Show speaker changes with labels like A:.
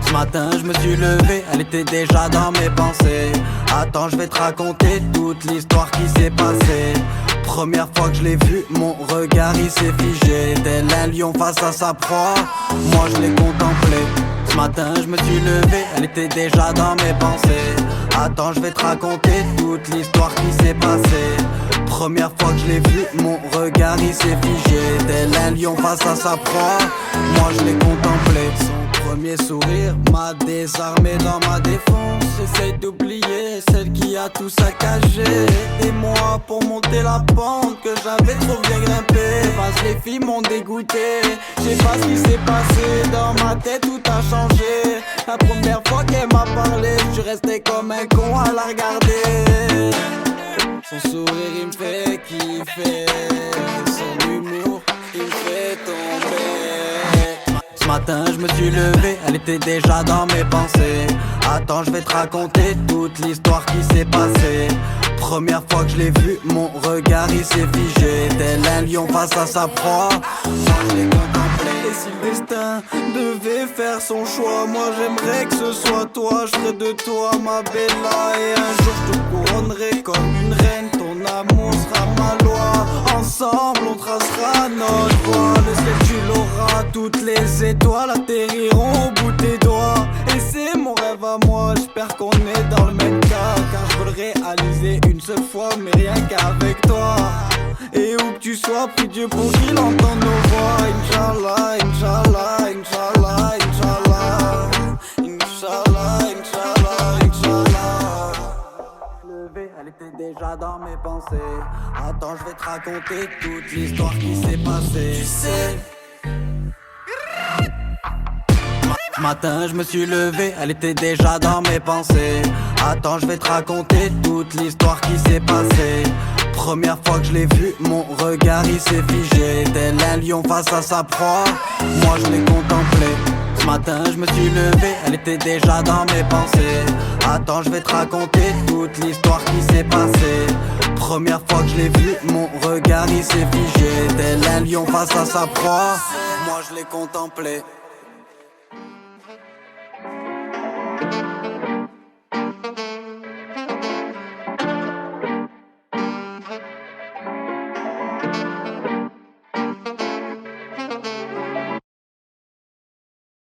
A: Ce matin je me suis levé, elle était déjà dans mes pensées. Attends, je vais te raconter toute l'histoire qui s'est passée. Première fois que je l'ai vue, mon regard il s'est figé. Tel un lion face à sa proie, moi je l'ai contemplé. Ce matin je me suis levé, elle était déjà dans mes pensées. Attends, je vais te raconter toute l'histoire qui s'est passée. Première fois que je l'ai vue, mon regard il s'est figé. Tel un lion face à sa proie, moi je l'ai contemplé. Son premier sourire m'a désarmé dans ma défense. J'essaye d'oublier celle qui a tout saccagé. Et moi pour monter la pente que j'avais trop bien grimpé. Parce que les filles m'ont dégoûté. Je sais pas ce qui s'est passé, dans ma tête tout a changé. La première fois qu'elle m'a parlé, je suis resté comme un con à la regarder. Son sourire il me fait kiffer, son humour il me fait tomber. Ce matin je me suis levé, elle était déjà dans mes pensées. Attends, je vais te raconter toute l'histoire qui s'est passée. Première fois que je l'ai vue, mon regard il s'est figé. Tel un lion face à sa proie, moi je l'ai contemplé. Et si le destin devait faire son choix, moi j'aimerais que ce soit toi. Je ferais de toi ma bella, et un jour je te couronnerai comme une reine. Ton amour sera ma loi, ensemble on tracera notre voie. Le ciel tu l'auras, toutes les étoiles atterriront au bout de tes doigts. Et c'est mon rêve à moi, j'espère qu'on est dans le même cas. Car je veux le réaliser une seule fois, mais rien qu'avec toi. Et où que tu sois, prie Dieu pour qu'il entende nos voix. Inch'Allah, Inch'Allah, Inch'Allah, Inch'Allah, Inch'Allah, Inch'Allah, Inch'Allah. Levé, elle était déjà dans mes pensées. Attends, je vais te raconter toute l'histoire qui s'est passée. Tu sais, ce matin je me suis levé, elle était déjà dans mes pensées. Attends, je vais te raconter toute l'histoire qui s'est passée. Première fois que je l'ai vue, mon regard il s'est figé. Tel un lion face à sa proie, moi je l'ai contemplé. Ce matin je me suis levé, elle était déjà dans mes pensées. Attends, je vais te raconter toute l'histoire qui s'est passée. Première fois que je l'ai vue, mon regard il s'est figé. Tel un lion face à sa proie, moi je l'ai contemplé.